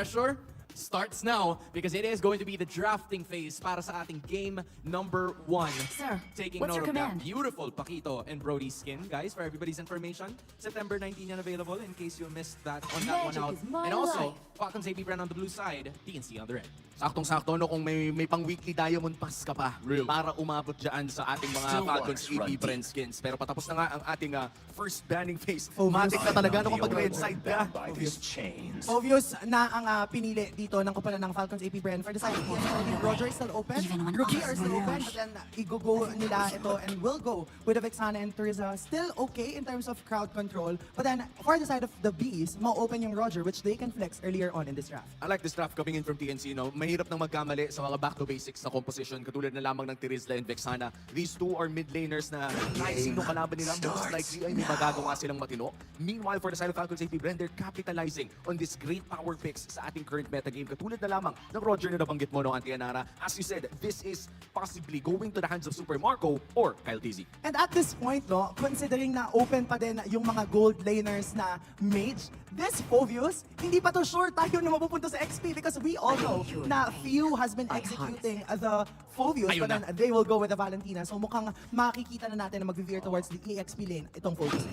pressure starts now because it is going to be the drafting phase para sa ating game number 1. Sir, Taking what's note your of that command? beautiful Paquito and Brody skin, guys, for everybody's information. September 19 yan available in case you missed that on that one Magic out. is my And also, life. Falcons AP Brand on the blue side, TNC on the red. Saktong-sakto no kung may pang weekly diamond pass ka pa Real. para umabot dyan sa ating mga Still Falcons works, EP run brand skins. Pero patapos na nga ang ating first banning phase. Focus. Matik na talaga no I'm kapag the red only side one ka. bound by these chains. Obvious na ang pinili dito ng kumpalan ng Falcons AP Brand for the side of TNC. Roger is still open, Even when Rookie others are still open, merge. but then i-go nila ito and will go with the Vexana and Teresa. Still okay in terms of crowd control, but then for the side of the Bees, ma-open yung Roger, which they can flex earlier on in this draft. I like this draft coming in from TNC. No? Mahirap nang magkamali sa mga back to basics na composition katulad na lamang ng Tirizla and Vexana. These two are mid laners na kahit sino kalaban nila most likely ay may magagawa silang matino. Meanwhile, for the side of Falcons AP Brand, they're capitalizing on this great power picks sa ating current metagame. Katulad na lamang ng Roger na nabanggit mo, no, Antianara. As you said, this is possibly going to the hands of Super Marco or Kyle TZ. And at this point, no, considering na open pa din yung mga gold laners na mage, this Phovius, hindi pa to sure tayo na mapupunta sa XP because we all know na Few has been executing the Phovius, Ayun but then na. they will go with the Valentina. So mukhang makikita na natin na mag-veer towards the EXP lane itong Phovius.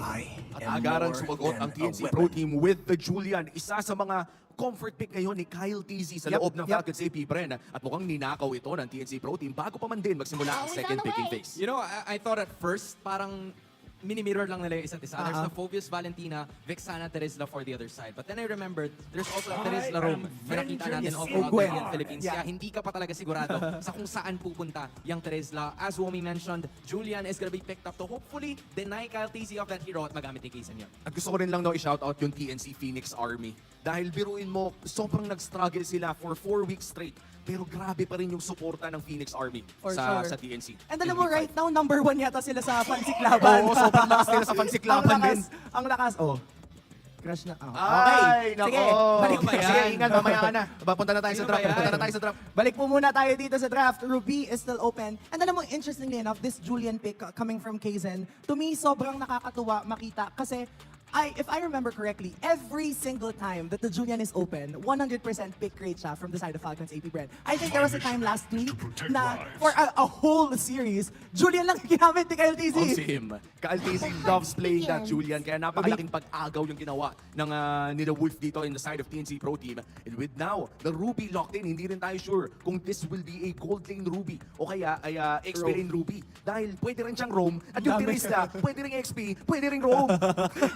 At agarang sumagot ang TNC Pro Team with the Julian. Isa sa mga comfort pick ngayon ni Kyle TZ sa Yep, loob ng yep. Falcons AP Bren. At mukhang ninakaw ito ng TNC Pro Team bago pa man din magsimula ang Oh, second it's on the picking way. phase. You know, I thought at first, parang mini-mirror lang nila yung isa't isa. There's the Phobius Valentina, Vexana, Terizla for the other side. But then I remembered, there's also a Terizla Rome na nakita natin all throughout Gwen. the Philippines. Yeah. Kaya hindi ka pa talaga sigurado sa kung saan pupunta yung Terizla. As Womi mentioned, Julian is gonna be picked up to hopefully deny Kyle TZ of that hero at magamit ni Kaysen yun. At gusto ko rin lang no, i-shoutout yung TNC Phoenix Army. Dahil biruin mo, sobrang nag-struggle sila for 4 weeks straight. Pero grabe pa rin yung suporta ng Phoenix Army For sa sure. TNC. And alam in mo, week right five. now, number 1 yata sila sa pansiklaban. Oo, sobrang lakas nila sa pansiklaban din. Ang lakas, oh. Crush na. Oh. Ay, Okay, sige. nako. Balik Ano ba yan? Sige, ingat, mamaya ka na. Punta na tayo sa Sino draft. ba yan? Punta na tayo sa draft. Balik po muna tayo dito sa draft. Ruby is still open. And alam mo, interestingly enough, this Julian pick coming from Kaizen, to me, sobrang nakakatuwa makita kasi if I remember correctly, every single time that the Julian is open, 100% pick rate siya from the side of Falcons AP Brand. I think there was a time last week na for a whole series, Julian lang yung ginamit ni Kyle TZ. Oh, same. Kyle TZ loves playing that Julian. Kaya napakalaking pag-agaw yung ginawa ng nila Wolf dito in the side of TNC Pro Team. And with now, the Ruby locked in, hindi rin tayo sure kung this will be a gold lane Ruby o kaya ay XP lane Ruby. Dahil pwede rin siyang roam at yung Dami. Tirista, pwede rin XP, pwede rin roam.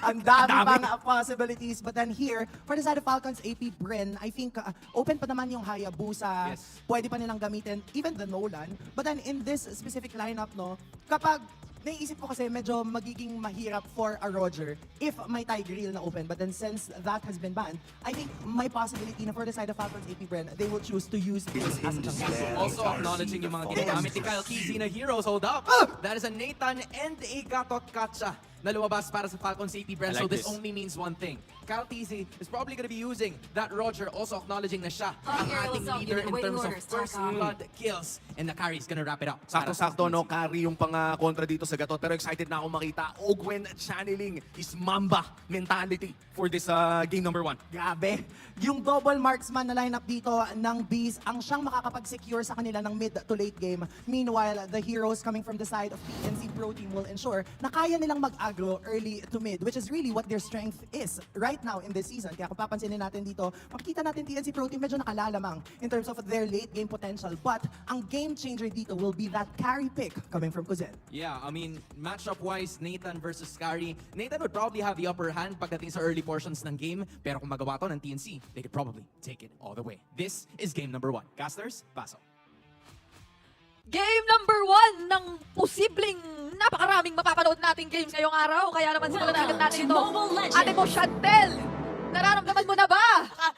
Ang dami pang possibilities. But then here, for the side of Falcons AP Bryn, I think open pa naman yung Hayabusa. Yes. Pwede pa nilang gamitin, even the Nolan. But then in this specific lineup, no, kapag naiisip ko kasi medyo magiging mahirap for a Roger if may Tigreal na open. But then since that has been banned, I think may possibility na for the side of Falcons AP Bryn, they will choose to use this as a chance. Also acknowledging yung mga ginagamit ni Kyle TZ na heroes. Hold up! That is a Nathan and a Gatot Katsa na lumabas para sa Falcons AP Brand. I like So this this. only means one thing. Kyle TZ is probably going to be using that Roger, also acknowledging na siya All ang heroes ating out, leader unit in awaiting terms of orders. first Tack on. blood kills. And the carry is going to wrap it up. para sa Sakto-sakto, no? TNC. Carry yung pang-kontra dito sa Gatot. Pero excited na ako makita. Ogwen channeling his Mamba mentality for this game number 1. Grabe. Yung double marksman na lineup dito ng Bees, ang siyang makakapag-secure sa kanila ng mid to late game. Meanwhile, the heroes coming from the side of PNC Pro Team will ensure na kaya nilang mag-aggro early to mid, which is really what their strength is right now in this season. Kaya kung papansinin natin dito, makikita natin TNC Pro Team medyo nakalalamang in terms of their late game potential. But ang game changer dito will be that carry pick coming from Kuzen. Yeah, I mean, matchup-wise, Nathan versus Scary. Nathan would probably have the upper hand pagdating sa early portions ng game. Pero kung magawa to ng TNC, they could probably take it all the way. This is game number 1. Casters, paso. Game number 1 ng posibleng napakaraming mapapanood nating games ngayong araw. Kaya naman simulan na agad natin ito. Mobile Legends. Ate mo, Chantel, nararamdaman mo na ba?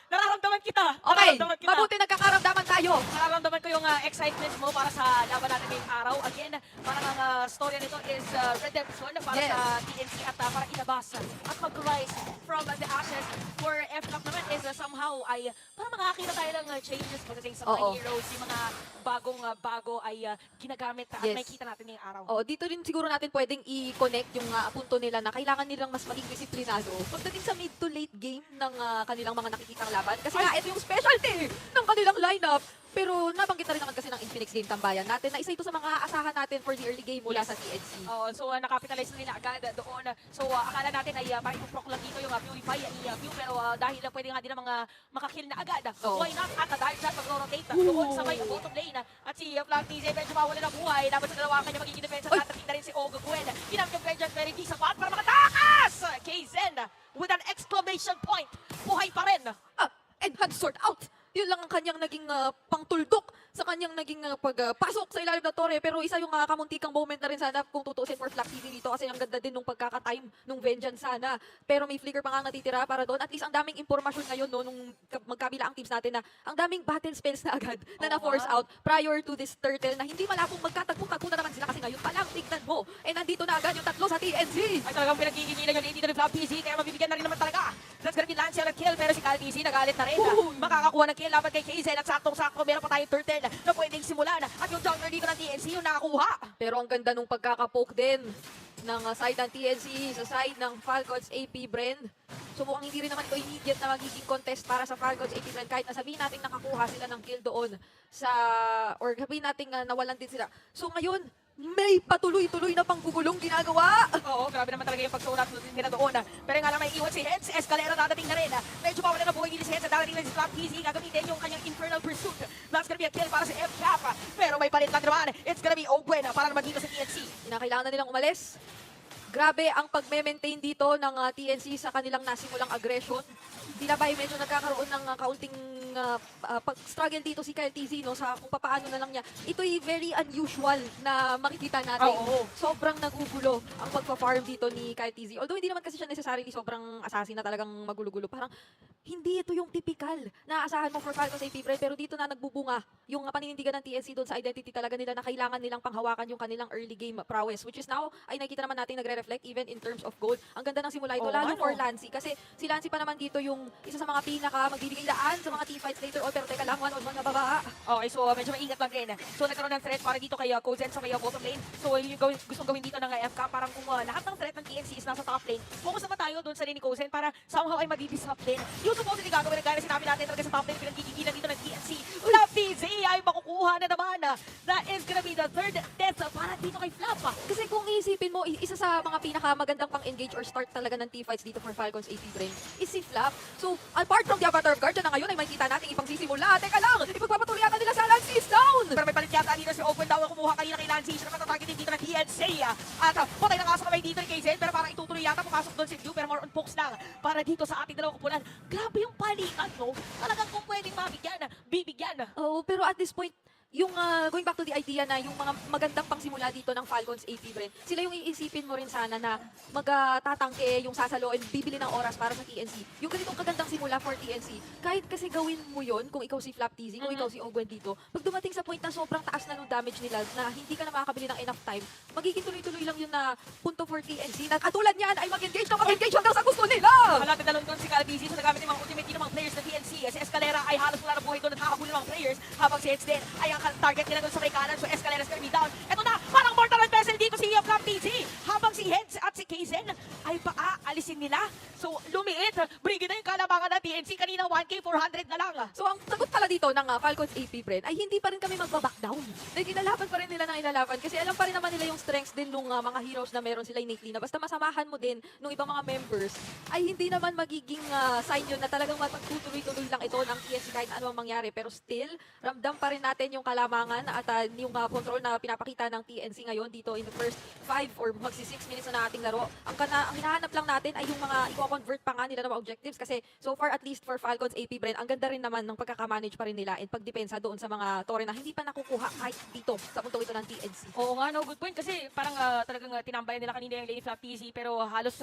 Nararamdaman kita. Okay, Nararamdaman kita. mabuti nagkakaramdaman tayo. Nararamdaman ko yung excitement mo para sa laban natin ngayong araw. Again, parang ang storya nito is redemption para Yes. sa TNC at para ilabas at mag-rise from the ashes. For FCAP naman is somehow ay parang makakita tayo ng changes pagdating sa mga Oo. heroes. Yung mga bago ay ginagamit at Yes. makikita natin ngayong araw. O, dito rin siguro natin pwedeng i-connect yung punto nila na kailangan nilang mas maging disiplinado pagdating sa mid to late game ng kanilang mga nakikitang laban. Kasi nga, ito yung specialty ng kanilang lineup. Pero nabanggit na rin naman kasi ng Infinix Game Tambayan natin na isa ito sa mga asahan natin for the early game mula sa TNC. So nakapitalize na nila agad doon. So akala natin ay maipuprok lang dito yung Purify View, pero dahil pwede nga din ang mga makakill na agad. Oo. Why not? At dahil dyan mag-rotate doon sa may bottom lane. At si Flag TZ medyo mawala ng buhay. Dapat sa dalawa kanya magiging defense. At natating na rin si Ogo Gwen. Ginamit yung Vengeance pero hindi sapat para makatakas! KZen with an exclamation point. Buhay pa rin. And had sort out. Yun lang ang kanyang naging pangtuldok sa kanyang naging pagpasok sa ilalim ng tore. Pero isa yung kamuntikang moment na rin sana kung tutuusin for Flag TV dito kasi ang ganda din nung pagkaka-time nung Vengeance sana. Pero may flicker pa nga natitira para doon. At least ang daming impormasyon ngayon no, nung magkabila ang teams natin na ang daming battle spells na agad na na-force out prior to this turtle na hindi malapong magkatagpo-tagpo na naman sila kasi ngayon palang tignan mo. Eh nandito na agad yung tatlo sa TNC. Ay talagang pinagkikigilan yun dito ni Flag TZ. Kaya mabibigyan na rin naman talaga. That's gonna be Lancia na kill pero si Cal TZ nagalit na rin. Makakakuha ng kill laban kay KZ at saktong-sakto meron pa tayong turtle na pwedeng simulan. At yung jungler dito ng TNC yung nakakuha. Pero ang ganda nung pagkakapoke din ng side ng TNC sa side ng Falcons AP Brand. So mukhang hindi rin naman ito immediate na magiging contest para sa Falcons AP Brand kahit na sabihin natin nakakuha sila ng kill doon sa or sabihin natin nawalan din sila. So ngayon, may patuloy-tuloy na panggugulong ginagawa. Oo, grabe naman talaga yung pagsulat nila doon. Pero nga lang may iwan si Heads, Escalera dadating na rin. Medyo mawala na buhay din si Heads, dadating na si Flag TZ, gagamitin yung kanyang Infernal Pursuit. That's gonna be a kill para sa F-Cap. Pero may palit lang naman, it's gonna be Ogwen para naman dito sa TNC. Kinakailangan na nilang umalis. Grabe ang pagme-maintain dito ng TNC sa kanilang nasimulang aggression. Tinabay medyo nagkakaroon ng kaunting struggle dito si Kyle TZ no, sa kung papaano na lang niya. Ito'y very unusual na makikita natin. Oo. Sobrang nagugulo ang pagpa-farm dito ni Kyle TZ. Although hindi naman kasi siya necessarily sobrang assassin na talagang magulo-gulo. Parang hindi ito yung typical na asahan mo for Falcons AP Pre, pero dito na nagbubunga yung paninindigan ng TNC doon sa identity talaga nila na kailangan nilang panghawakan yung kanilang early game prowess, which is now ay nakita naman natin nagre-reflect even in terms of gold. Ang ganda ng simula ito, Oo, lalo ano? for Lancy kasi si Lancy pa naman dito yung isa sa mga pinaka magbibigay daan sa mga teamfights later on, pero teka lang, one-on-one na baba. Okay, so medyo maingat lang rin. So nagkaroon ng threat para dito kay Kozen sa may bottom lane. So yung gustong gawin dito ng FK, parang kung lahat ng threat ng TNC is nasa top lane, focus naman tayo doon sa lane ni Kozen para somehow ay madidisrupt din. Yung supposedly gagawin na gaya na sinabi natin talaga sa top lane, pinagkikigilan dito ng TNC. Flag TZ ay makukuha na naman. That is gonna be the third death para dito kay Flap. Kasi kung iisipin mo, isa sa mga pinakamagandang pang-engage or start talaga ng teamfights dito for Falcons AP Brain is si Flap. So, apart from the Avatar of Guardian na ngayon ay makikita natin ibang sisimula. Teka lang, ipagpapatuloy yata nila sa Lancy is down! Pero may palit yata dito si Open daw ang kumuha kanina kay Lancy. Siya naman tatargetin dito ng TNC. At patay na nga sa kamay dito ni KZ. Pero parang itutuloy yata pumasok doon si Dew. Pero more on pokes lang para dito sa ating dalawang kupulan. Grabe yung palitan, no? Talagang kung pwedeng mabigyan, bibigyan. Oo, pero at this point, yung going back to the idea na yung mga magandang pangsimula dito ng Falcons AP Brand, sila yung iisipin mo rin sana na magtatangke yung sasalo and bibili ng oras para sa TNC. Yung ganitong kagandang simula for TNC, kahit kasi gawin mo yon kung ikaw si Flap TZ, kung ikaw si Ogwen dito, pag dumating sa point na sobrang taas na ng damage nila na hindi ka na makakabili ng enough time, magiging tuloy-tuloy lang yun na punto for TNC na katulad niyan ay mag-engage na mag-engage hanggang sa gusto nila! Malapit na lang doon si Calabisi. So nagamit yung mga ultimate din ng mga players ng TNC. Si Escalera ay halos wala na buhay doon at nakakabuli ng mga players. Habang si Heads din ay ang target nila doon sa may kanan. So Escalera's gonna be down. Eto na, parang mortal and vessel dito si Flap TZ. Habang si Heads at si KZen ay paaalisin nila. So lumiit. Brigid na yung kalabangan ng TNC. Kanina 1K 400 na lang. So ang sagot pala dito ng Falcons AP Brand ay hindi pa rin kami magbaback down. Like, inalaban pa rin nila ng inalaban kasi alam pa rin naman nila yung strengths din nung mga heroes na meron sila innately na basta masamahan mo din nung ibang mga members ay hindi naman magiging sign yun na talagang mapagtutuloy-tuloy lang ito ng TNC kahit ano ang mangyari. Pero still, ramdam pa rin natin yung kalamangan at yung control na pinapakita ng TNC ngayon dito in the first 5 or magsi 6 minutes na ating laro. Ang hinahanap lang natin ay yung mga i-convert pa nga nila ng mga objectives kasi so far at least for Falcons AP Brand, ang ganda rin naman ng pagkakamanage pa rin nila and pagdepensa doon sa mga tore na hindi pa nakukuha kahit dito sa puntong ito ng TNC. Oo nga, no, good point. Kasi parang talagang tinambayan nila kanina yung lane Flap TZ pero halos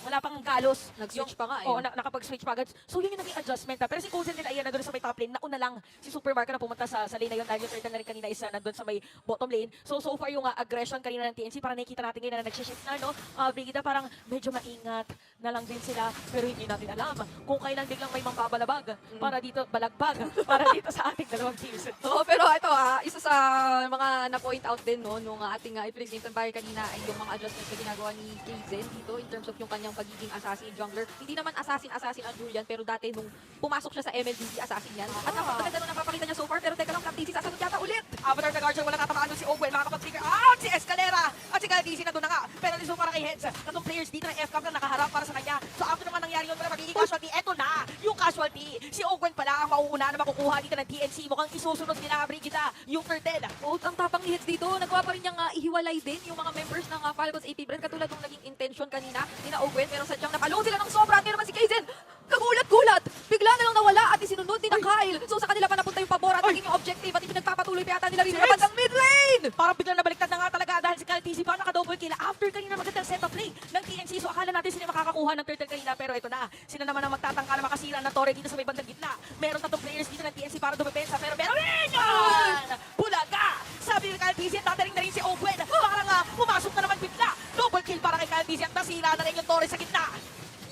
wala pang galos. Nag-switch pa nga eh. Oo, nakapag-switch pa agad. So yun yung naging adjustment. Pero si Kozen nila ayan na doon sa may top lane. Nauna lang si Supermarket na pumunta sa lane na yun dahil yung turtle na rin kanina isa nandun sa may bottom lane. So far yung aggression kanina ng TNC parang nakikita natin ngayon na nag-shift na, no? Brigida parang medyo maingat na lang din sila pero hindi natin alam kung kailan biglang may mambabalabag para dito balagbag para dito dito sa ating dalawang teams. Oo, pero ito isa sa mga na-point out din no, nung ating Iplex Game Empire kanina ay yung mga adjustments na ginagawa ni Kaizen dito in terms of yung kanyang pagiging assassin jungler. Hindi naman assassin ang Julian, pero dati nung pumasok siya sa MLBB, assassin yan. At napakaganda nung napapakita niya so far, pero teka lang, Captain, sasagot yata ulit. Avatar the Guardian, wala tatamaan doon si Owen, makakapag-trigger out si Escalera at si Calvisi na doon na nga. Pero liso para kay Heads, tatlong players dito ng FCAP na nakaharap para sa kanya. So after naman nangyari yun, wala magiging casualty. Eto na, yung casualty. Si Owen pala ang mauuna na makukuha dito ng TNC. Mukhang isusunod nila, Brigida, yung turtle. Oh, ang tapang ni Heads dito, nagawa pa rin niyang ihiwalay din yung mga members ng Falcons AP brand, katulad ng naging intention kanina ni na Owen, pero sadyang napalong sila ng sobra. At naman si Kaizen, kagulat-gulat, bigla na lang nawala at isinunod ni na Kyle. So sa kanila pa napunta yung pabor at naging yung objective at ipinagpapatuloy pa yata nila rin naman ng mid lane. Parang biglang nabaliktad na nga talaga dahil si Calvisi pa naka-double kill after kanina magandang setup play ng TNC. So akala natin sila makakakuha ng turtle kanina, pero ito na. Sila naman ang magtatangka na makasira ng torre dito sa may bandang gitna. Meron tatlong players dito ng TNC para dumepensa, pero meron rin yun! Bulaga! Sabi ni Calvisi at dadaling na rin si Owen. Parang pumasok na naman bigla. Double kill para kay Calvisi at nasira na rin yung torre sa gitna.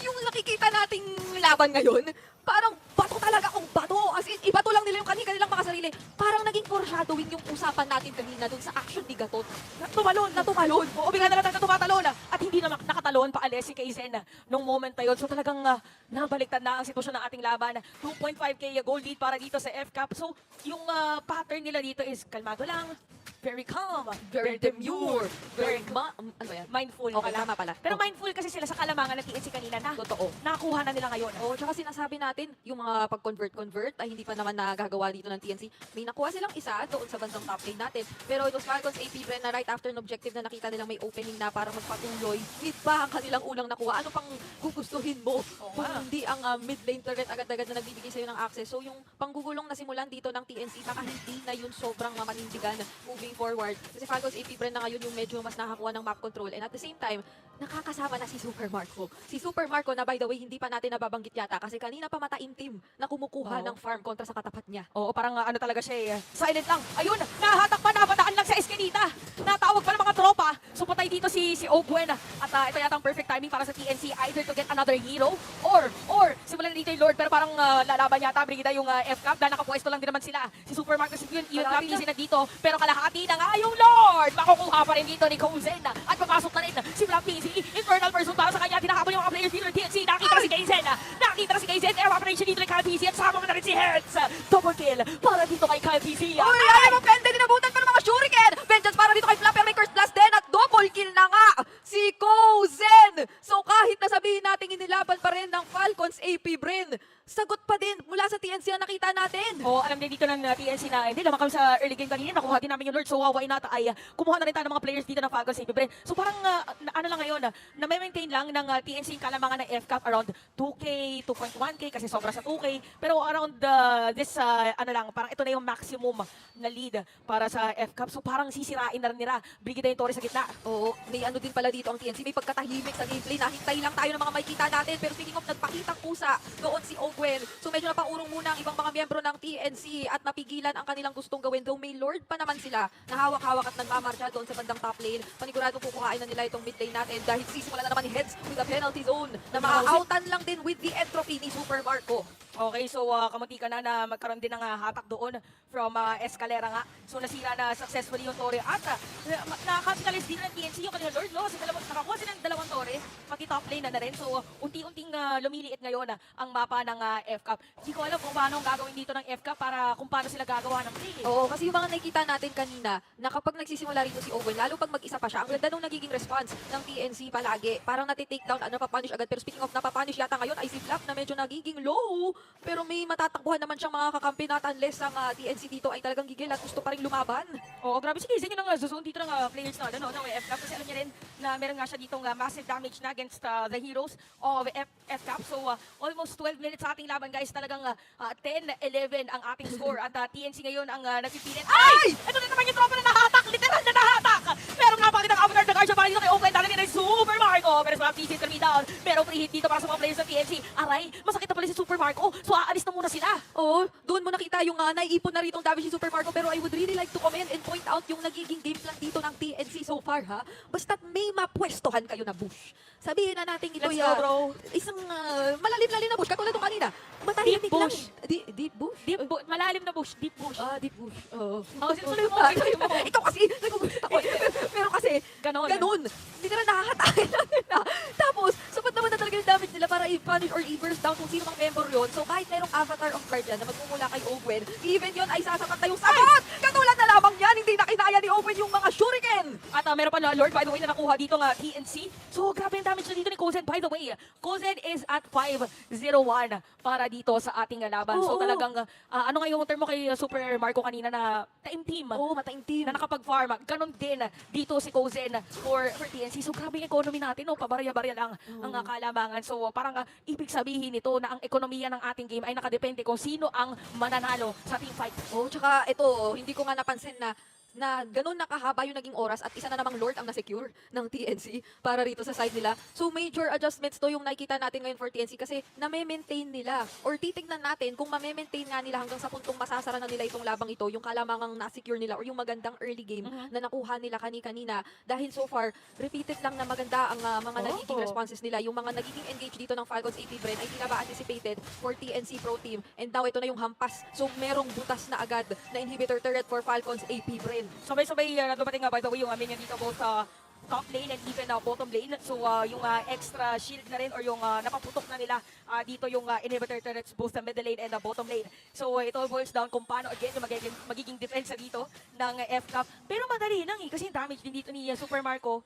Yung nakikita nating laban ngayon, parang bato talaga kung bato. As in, ibato lang nila yung kanilang mga sarili. Parang naging foreshadowing yung usapan natin kanina dun sa action ni Gatot. Tumalon na tumalon. Oo, bigla na lang talaga tumatalon. At hindi na nakatalon pa alis si Kaizen nung moment na yun. So talagang nabaliktad na ang sitwasyon ng ating laban. 2.5k gold lead para dito sa FCAP. So yung pattern nila dito is kalmado lang, very calm, Very demure, very ano ba yan? mindful. Okay, tama pala. Pero Okay. mindful kasi sila sa kalamangan ng TNC kanina na Totoo. nakakuha na nila ngayon. Oo, tsaka sinasabi natin, yung mga pag-convert ay hindi pa naman nagagawa dito ng TNC. May nakuha silang isa doon sa bandang top lane natin. Pero it was Falcons AP Bren na right after ng objective na nakita nilang may opening na para magpatuloy. Mid pa ang kanilang ulang nakuha. Ano pang gugustuhin mo? Kung hindi ang mid lane turret agad-agad na nagbibigay sa'yo ng access. So yung panggugulong na simulan dito ng TNC, baka hindi na yun sobrang mamanindigan moving forward. Kasi Falcons AP Bren na ngayon yung medyo mas nakakuha ng map control. And at the same time, nakakasama na si Super Marco. Si Super Marco na by the way, hindi pa natin nababanggit yata kasi kanina pa mataim team na kumukuha ng farm kontra sa katapat niya. Oo, parang ano talaga siya silent lang. Ayun, nahatak pa, napadaan lang sa eskinita. Natawag pa ng mga tropa. So patay dito si Ogwen. At ito yata ang perfect timing para sa TNC either to get another hero or simulan na dito yung Lord. Pero parang lalaban yata, Brigida yung FCAP dahil nakapwesto lang din naman sila. Si Super Marcos yun, yung Captain na dito. Pero kalahati na nga yung Lord. Makukuha pa rin dito ni Cozen. At papasok na rin si Flap PZ. Infernal Pursuit para sa kanya. Tinahabol yung mga players dito ng TNC. Nakita na si Kaizen. Nakita na si Kaizen. Air operation dito ni Calvisi. At sama mo na rin si Heads. Double kill para dito kay Calvisi. Uy, alam mo, Pende, dinabutan pa ng mga shuriken! Vengeance para dito kay Flapper, may curse blast din at double kill na nga si Kozen! So kahit nasabihin natin inilaban pa rin ng Falcons AP Bren, sagot pa din mula sa TNC ang nakita natin. Oo, alam din dito ng TNC na hindi naman kami sa early game kanina, nakuha din namin yung Lord. So why not ay kumuha na rin tayo ng mga players dito ng Falcons AP Bren. So parang ano lang ngayon, na-maintain lang ng TNC yung kalamangan ng FCAP around 2K, 2.1K kasi sobra sa 2K. Pero around this, ano lang, parang ito na yung maximum na lead para sa FCAP. So parang sisirain na rin nila. Brigida yung Torre sa gitna. Oo, may ano din pala dito ang TNC, may pagkatahimik sa gameplay. Nahintay lang tayo ng mga makikita natin. Pero speaking of nagpakitang kusa, doon si Ogwen. So medyo napaurong muna ang ibang mga miyembro ng TNC at napigilan ang kanilang gustong gawin. Though may Lord pa naman sila na hawak-hawak at nagmamarcha doon sa bandang top lane. Paniguradong kukuhain na nila itong mid lane natin dahil sisimula na naman ni Heads with a penalty zone na maa-outan lang din with the entropy ni Super Marco. Okay, so kamunti ka na magkaroon din ng hatak doon from Escalera nga. So nasira na successfully yung Torre at nakakapitalize din ng TNC yung kanilang Lord, no? Kasi nakakuha sila ng dalawang Torre, pati top lane na rin. So unti-unting lumiliit ngayon ang mapa ng FCAP. Hindi ko alam kung paano ang gagawin dito ng FCAP para kung paano sila gagawa ng play. Oo, kasi yung mga nakikita natin kanina na kapag nagsisimula rito si Owen, lalo pag mag-isa pa siya, ang ganda nung nagiging response ng TNC palagi. Parang nati-take down, napapunish agad. Pero speaking of napapunish yata ngayon ay si Flap na medyo nagiging low. Pero may matatakbuhan naman siyang mga kakampi na unless ang TNC dito ay talagang gigil at gusto pa rin lumaban. Oo, grabe si Kaizen yung zone dito ng players na ng FCAP kasi alam niya rin na meron nga siya ditong massive damage na against the heroes of FCAP. So almost 12 minutes sa ating laban guys, talagang 10-11 ang ating score at TNC ngayon ang nagpipilit. Ay! Ito na naman yung tropa na nahatak! Literal na nahatak! Pero napakita ng Avatar the Guardian para dito kay Oakland. Talaga na Super Marco! Pero sa mga pieces kami down. Pero free hit dito para sa mga players ng TNC. Aray, masakit na pala si Super Marco. So aalis na muna sila. Oo, doon mo nakita yung naiipon na rito ang damage ni Super Marco. Pero I would really like to comment and point out yung nagiging game plan dito ng TNC. so far ha, basta't may mapwestohan kayo na bush. Sabihin na natin ito Let's go, bro. isang malalim-lalim na bush, katulad ng kanina. Matahimik Deep bush. lang. Deep bush? Malalim na bush, deep bush. Deep bush. Oo. Oh, sinusuloy mo, Ah, sinusuloy mo. Ikaw kasi, nagugulat ako. Pero kasi, Ganon. Hindi ka na nakakatakin natin na. Tapos, sapat naman na talaga yung damage nila para i-punish or i-burst down kung sino mang member yun. So, kahit merong avatar of card yan na magmumula kay Owen, even yun ay sasapat na yung sagot! Katulad na lamang yan, hindi na kinaya ni Owen yung mga shuriken! At meron pa na Lord, by the way, na nakuha dito nga TNC. So, grabe yung damage na dito ni Kozen, by the way. Kozen is at 5-0-1 para dito sa ating laban. So, Oo. talagang, ano nga yung term mo kay Super Marco kanina na team Oo, mataing team. na nakapag-farm. Ganon din dito si Kozen for TNC. So, grabe yung economy natin, no? Pabarya-barya lang ang kalamangan. So, parang ibig sabihin nito na ang ekonomiya ng ating game ay nakadepende kung sino ang mananalo sa team fight. Oh, tsaka ito, hindi ko nga napansin na ganun nakahaba yung naging oras at isa na namang Lord ang na-secure ng TNC para rito sa side nila. So major adjustments to yung nakikita natin ngayon for TNC kasi na-maintain nila or titignan natin kung ma-maintain nga nila hanggang sa puntong masasara na nila itong labang ito, yung kalamangang na-secure nila or yung magandang early game na nakuha nila kani-kanina. Dahil so far, repeated lang na maganda ang mga nagiging responses nila. Yung mga nagiging engage dito ng Falcons AP Bren ay hindi na ba anticipated for TNC Pro Team. And now ito na yung hampas. So merong butas na agad na inhibitor turret for Falcons AP Bren. Sabay-sabay dumating nga, by the way, yung minion dito both sa top lane and even bottom lane. So, yung extra shield na rin or yung napaputok na nila dito yung inhibitor turrets both sa middle lane and bottom lane. So, ito boils down kung paano again yung magiging defense dito ng FCAP. Pero madali lang kasi yung damage din dito ni Super Marco.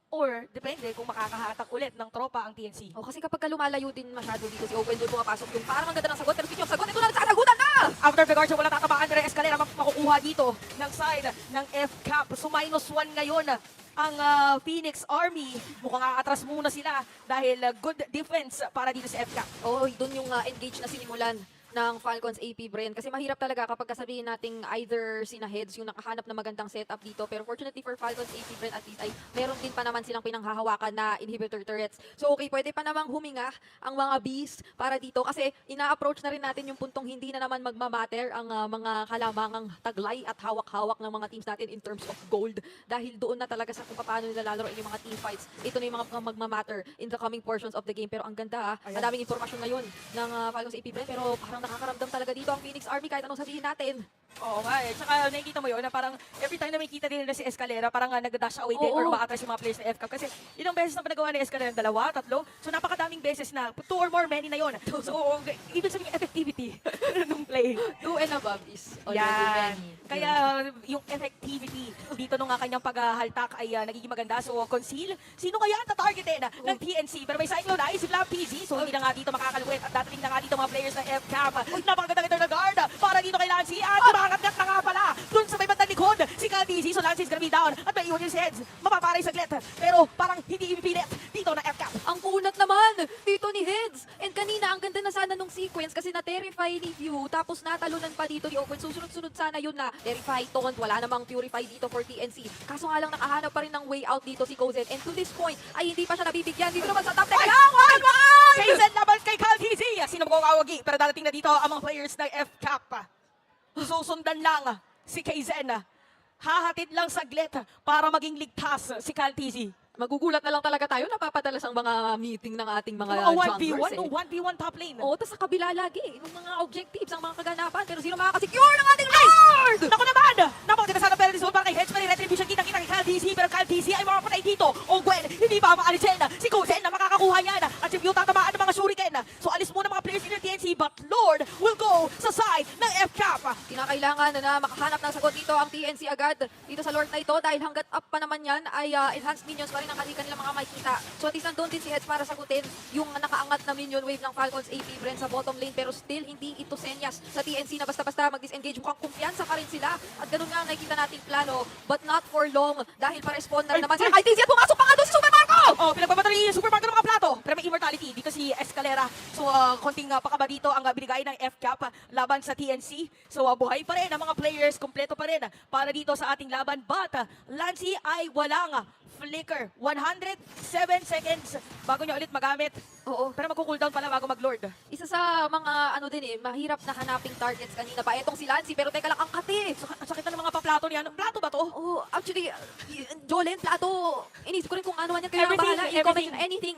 Or, depende kung makakahatak ulit ng tropa ang TNC. Oh, kasi kapag lumalayo din masyado dito si Owen, doon pumapasok yung parang ang ganda ng sagot, pero speaking of sagot, ito na nagsasagutan na! After the guard, wala tatamaan na escalera makukuha dito ng side ng FCAP. So, -1 ngayon ang Phoenix Army. Mukhang aatras muna sila dahil good defense para dito sa FCAP. Oh, doon yung engage na sinimulan ng Falcons AP Bren. Kasi mahirap talaga kapag kasabihin nating either sina Heads yung nakahanap na magandang setup dito. Pero fortunately for Falcons AP Bren at least ay meron din pa naman silang pinanghahawakan na inhibitor turrets. So okay, pwede pa namang huminga ang mga beast para dito. Kasi ina-approach na rin natin yung puntong hindi na naman magmamatter ang mga kalamangang taglay at hawak-hawak ng mga teams natin in terms of gold. Dahil doon na talaga sa kung paano nila lalaroin yung mga team fights. Ito na yung mga magmamatter in the coming portions of the game. Pero ang ganda ha, madaming impormasyon ngayon ng Falcons AP Bren. Pero parang nakakaramdam talaga dito ang Phoenix Army kahit anong sabihin natin. Oo nga eh. Tsaka nakikita mo yun na parang every time na may kita din nila si Escalera, parang nag-dash away din Oo. or umaatras yung mga players ng FCAP. Kasi ilang beses na pinagawa ni Escalera, 2, 3. So napakadaming beses na, 2 or more, many na yun. So ibig sabihin effectivity ng play. 2 and above is already Yan. many. Kaya yung effectivity dito nung kanyang paghaltak ay nagiging maganda. So conceal, sino kaya ang tatargetin ng TNC? Pero may Cyclone Eye, si Flap PZ. So hindi na nga dito makakaluwit at dadating na nga dito mga players ng FCAP. Napakagandang ito na guard para dito kay Lancy. At makakagat na nga pala dun sa may bandang likod si Caldizi. So Lancy is gonna be down at may iwan yung si Heads. Mapaparay saglit. Pero parang hindi ipipilit dito na FCAP. Ang kunat naman dito ni Heads. And kanina, ang ganda na sana nung sequence kasi na-terrify ni View. Tapos natalunan pa dito ni Owen. Susunod-sunod sana yun na terrify, taunt. Wala namang purify dito for TNC. Kaso nga lang nakahanap pa rin ng way out dito si Kozen. And to this point, ay hindi pa siya nabibigyan. Dito naman sa top deck. Kaysen laban kay Caldizi. Sino mo awagi? Pero dadating na dito ang mga players ng FCAP. Susundan lang si Kaizen. Hahatid lang saglit para maging ligtas si Caldizi. Magugulat na lang talaga tayo. Napapadalas ang mga meeting ng ating mga Mga junglers 1v1, eh. 1v1 top lane. Oo, tas sa kabila lagi. Yung mga objectives, ang mga kaganapan. Pero sino makakasecure ng ating Lord? Naku naman! Napakaganda sana pero result para kay Hedge. Pero retribution kita-kita kay Caldizi. Pero Caldizi ay makapatay dito. O Gwen, hindi pa maalisin. Si Kozen na makakakuha yan. At si View tatamaan ng mga shuriken. So alis muna mga players in the TNC. But Lord will go sa side ng FCAP. Kinakailangan na makahanap ng sagot dito ang TNC agad dito sa Lord na ito dahil hanggat up pa naman yan ay enhanced minions pa rin ang kanilang mga makikita. So at least nandun din si Heads para sagutin yung nakaangat na minion wave ng Falcons AP Bren sa bottom lane pero still hindi ito senyas sa TNC na basta-basta mag-disengage. Mukhang kumpiyansa pa rin sila at ganun nga ang nakikita nating plano but not for long dahil pa-respond na rin naman sila kay TNC at pumasok pa nga doon si Super Marco! Oh, pinagbabatali yung Super Marco ng mga plato. Pero may immortality dito si Escalera. So konting pakaba dito ang binigay ng FCAP laban sa TNC. So buhay pa rin ang mga players, kompleto pa rin para dito sa ating laban. But Lancy ay walang flicker. 107 seconds bago niya ulit magamit Oo. Pero magko-cooldown pala bago mag-lord. Isa sa mga ano din mahirap na hanaping targets kanina pa. Etong si Lancy, pero teka lang, ang kati. Ang sakit na ng mga pa-plato niyan. Plato ba to? Oh, actually, Jolene, Plato, inisip ko rin kung ano man yan. Kaya Everything, bahala, i-comment everything. anything.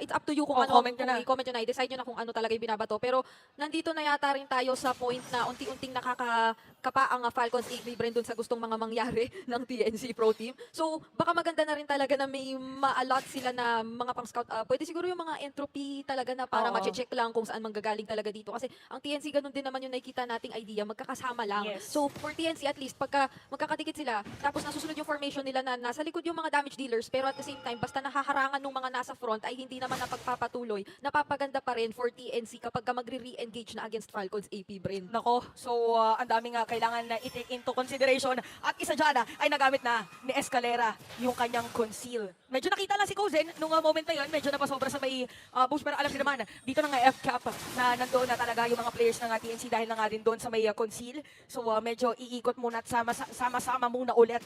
It's up to you kung Oh, ano. comment nyo na. I-comment nyo na. I-decide nyo na kung ano talaga yung binabato. Pero nandito na yata rin tayo sa point na unti-unting nakakakapa ang Falcons equilibrium dun sa gustong mga mangyari ng TNC Pro Team. So, baka maganda na rin talaga na may ma-allot sila na mga pang-scout. Pwede siguro yung mga entropy talaga na para Oo. ma-check lang kung saan manggagaling talaga dito. Kasi ang TNC ganun din naman yung nakikita nating idea, magkakasama lang. Yes. So, for TNC at least, pagka magkakadikit sila, tapos nasusunod yung formation nila na nasa likod yung mga damage dealers, pero at the same time, basta nahaharangan ng mga nasa front ay hindi naman napagpapatuloy, napapaganda pa rin for TNC kapag ka magre-re-engage na against Falcons AP Brain. Nako, so ang daming kailangan na i-take into consideration. At isa dyan ay nagamit na ni Escalera yung kanyang conceal. Medyo nakita lang si Kozen nung moment na yun, medyo napasobra sa may boost. Pero alam niyo naman, dito na nga F-cap na nandoon na talaga yung mga players ng TNC dahil na nga din doon sa may conceal. So medyo iikot muna at sama-sama muna ulit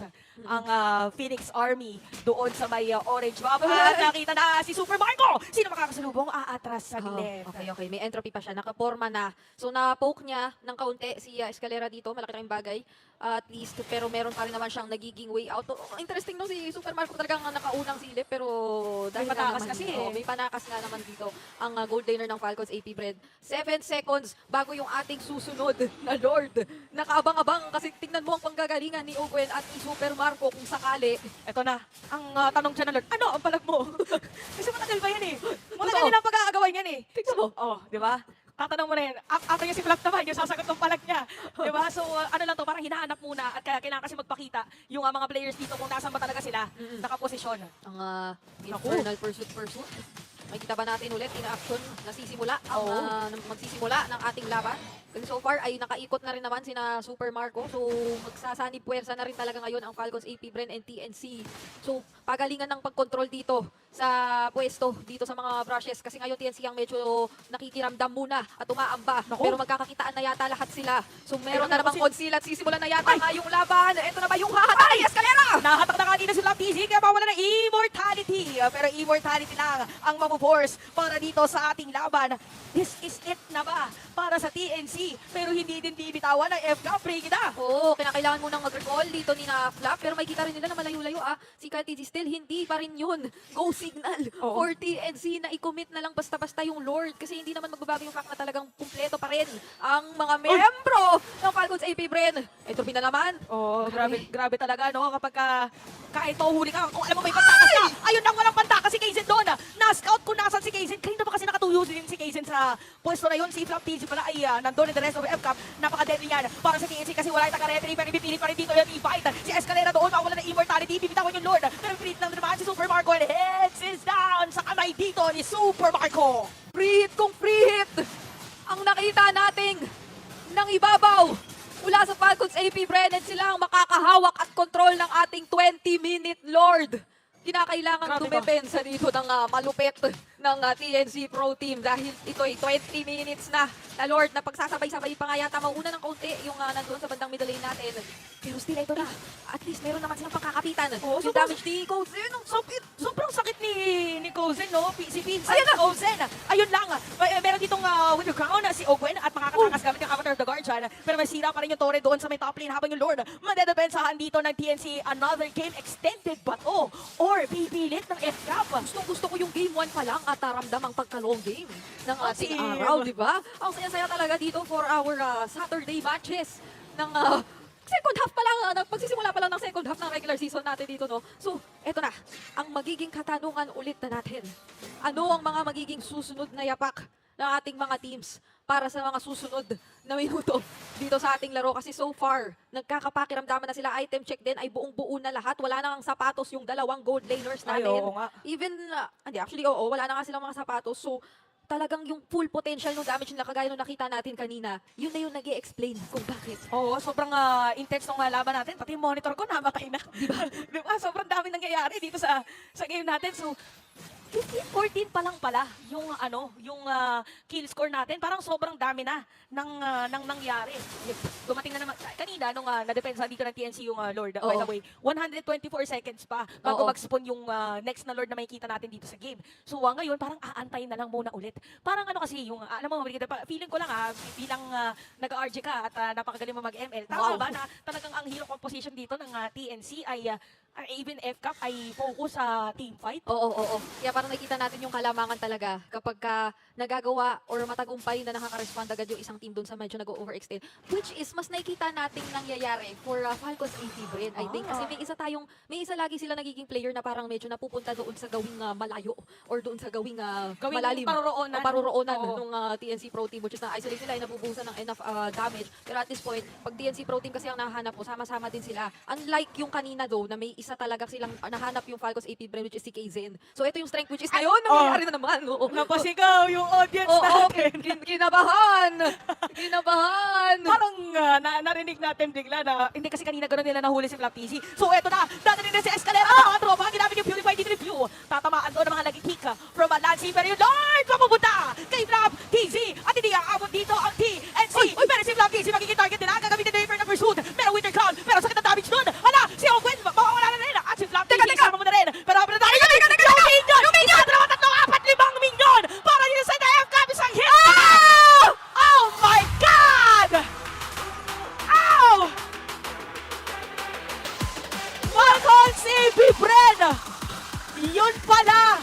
ang Phoenix Army doon sa may orange bubble. At nakita na si Super Marco! Sino makakasalubong? Aatras sa left. Okay. May entropy pa siya. Nakaporma na. So, na-poke niya ng kaunti si Escalera dito. Malaki rin bagay. At least, pero meron pa rin naman siyang nagiging way out. Interesting no, si Super Marco talagang nakaunang silip. Pero dahil May panakas naman, kasi may panakas nga naman dito ang gold laner ng Falcons AP Bread. 7 seconds bago yung ating susunod na Lord. Nakaabang-abang kasi tingnan mo ang panggagalingan ni Ogwen at ni Super Marco kung sakali. Eto na, ang tanong dyan na Lord, ano ang palag mo? Kasi matagal ba yan eh? Matagal Totoo. din ang pag-aagawan yan eh. Tingnan mo. Oh, di ba? Tatanong mo na yan. After niya si Flap naman, yung sasagot ng palag niya. Di ba? So, ano lang to, parang hinahanap muna at kaya kailangan kasi magpakita yung mga players dito kung nasan ba talaga sila nakaposisyon. Ang Infernal Pursuit. Makikita ba natin ulit in action nasisimula ang magsisimula ng ating laban. Kasi so far ay nakaikot na rin naman sina Super Marco. So magsasanib puwersa na rin talaga ngayon ang Falcons AP Bren and TNC. So pagalingan ng pagkontrol dito sa pwesto dito sa mga brushes kasi ngayon TNC ang medyo nakikiramdam muna at umaamba. Pero magkakakitaan na yata lahat sila. So meron na namang conceal at sisimulan na yata ngayong laban. Ito na ba yung hahatay? Escalera! Nahatak na kanina si Flap TZ kaya mawala na immortality. Pero immortality lang ang mapuforce para dito sa ating laban. This is it na ba para sa TNC? Pero hindi din bibitawan ng F-Cup. Brigida! Oo, kinakailangan mo nang mag-recall dito ni na Flap. Pero may kita rin nila na malayo-layo si KTG still hindi pa rin yun go signal for TNC na i-commit na lang basta-basta yung Lord. Kasi hindi naman magbabago yung fact na talagang kumpleto pa rin ang mga membro ng Falcons AP Bren. Ito na naman. Oh, grabe talaga, no? Kapag kahit mahuhuli ka, kung alam mo may pantakas ka, ayun ang walang pantakas si Kaizen doon. Na-scout kung nasan si Kaizen. Kanina ba kasi nakatuyo din si Kaizen sa pwesto na yun. Si Flap TZ pala ay nandun in the rest of F-Cup. Napaka-deadly yan para sa TNC kasi wala yung taga-retry. Pero ibipilit pa rin dito yung i-fight. Si Escalera doon, mawala ng immortality. Bibitawan yung Lord. Pero pilit lang naman si Super Marco and heads is down sa kamay dito ni Super Marco. Free hit kung free hit ang nakita nating nang ibabaw mula sa Falcons AP Brennan sila ang makakahawak at control ng ating 20-minute Lord. Kinakailangan Grabe ba? tumepensa dito ng malupit ng TNC Pro Team dahil ito ay 20 minutes na Lord na pagsasabay-sabay pa nga yata mauna ng kaunti yung nandun sa bandang middle lane natin. Pero still ito na. At least meron naman silang pagkakapitan. Oo, Yung damage ni Kozen. Sobrang sakit ni Kozen, no? Si Vincent Ayun na! Kozen. Ayun lang. Meron ditong winner crown si Ogwen at makakatakas gamit yung Avatar of the Guard dyan. Pero may sira pa rin yung Torre doon sa may top lane habang yung Lord madedepensahan dito ng TNC. Another game extended ba to? Or pipilit ng F-Cup? Gusto ko yung game 1 pa lang at ramdam ang pagka-long game ng ating Team. araw, di ba? Ang saya-saya talaga dito for our Saturday matches ng second half pa lang, pagsisimula pa lang ng second half ng regular season natin dito, no? So, eto na, ang magiging katanungan ulit na natin. Ano ang mga magiging susunod na yapak ng ating mga teams para sa mga susunod na minuto dito sa ating laro? Kasi so far, nagkakapakiramdaman na sila. Item check din ay buong-buo na lahat. Wala na ang sapatos yung dalawang gold laners Ay, natin. oo nga. Even, actually, wala na nga silang mga sapatos. So, talagang yung full potential ng damage nila, kagaya nung nakita natin kanina, yun na yung nag-i-explain kung bakit. Oo, sobrang intense ng laban natin. Pati yung monitor ko namatay na. Di ba? Sobrang daming nangyayari dito sa game natin. So, 15-14 pa lang pala yung kill score natin. Parang sobrang dami na ng nangyari. Dumating na naman kanina nung na-depensa dito ng TNC yung Lord. By the way, 124 seconds pa bago Oo. mag-spawn yung next na Lord na makikita natin dito sa game. So ngayon parang aantayin na lang muna ulit. Parang kasi yung alam mo feeling ko lang bilang nag-RG ka at napakagaling mo mag-ML. Tama Wow. ba na talagang ang hero composition dito ng TNC ay even FCAP ay focus sa team fight? Oo. Kaya parang nakikita natin yung kalamangan talaga kapag nagagawa or matagumpay na nakaka-respond agad yung isang team doon sa medyo nag-overextend. Which is, mas nakikita nating nangyayari for Falcons AP Bren, I think. Kasi may isa lagi sila nagiging player na parang medyo napupunta doon sa gawing malayo or doon sa gawing malalim. paruroonan. O paruroonan Oo. nung TNC Pro Team, which is na-isolate sila, ay nabubusan ng enough damage. Pero at this point, pag TNC Pro Team kasi ang nahanap po, sama-sama din sila. Unlike yung kanina though, na may isa talaga silang nahanap yung Falcons AP Bren, which is si KZen. So ito yung strength which is ngayon, nangyayari na naman. Oo. Napasigaw yung audience Oo, natin. kinabahan! Kinabahan! Parang narinig natin bigla na hindi kasi kanina gano'n nila nahuli si Flap TZ. So eto na, dadaling na si Escalera. Mga tropa, ginamit yung Purify Deep Review. Tatamaan doon ang mga naging from a Lancy. Pero yung Lord, mapupunta kay Flap TZ. At hindi aabot dito ang TNC. Pero si Flap TZ magiging target nila. Gagamitin na yung Inferno Pursuit. Pero Winter Crown, pero sakit ang damage doon. Hala, si Owen, mawawala na rin. At si Flap TZ, isama mo na rin. Pero habang na tayo, yung minion! Yung minion! 2, 3, 4, 5 minion! Para dito sa FCAP, isang hit! Oh my God! Ow! Falcons AP Bren! Yun pala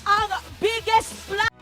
ang biggest plan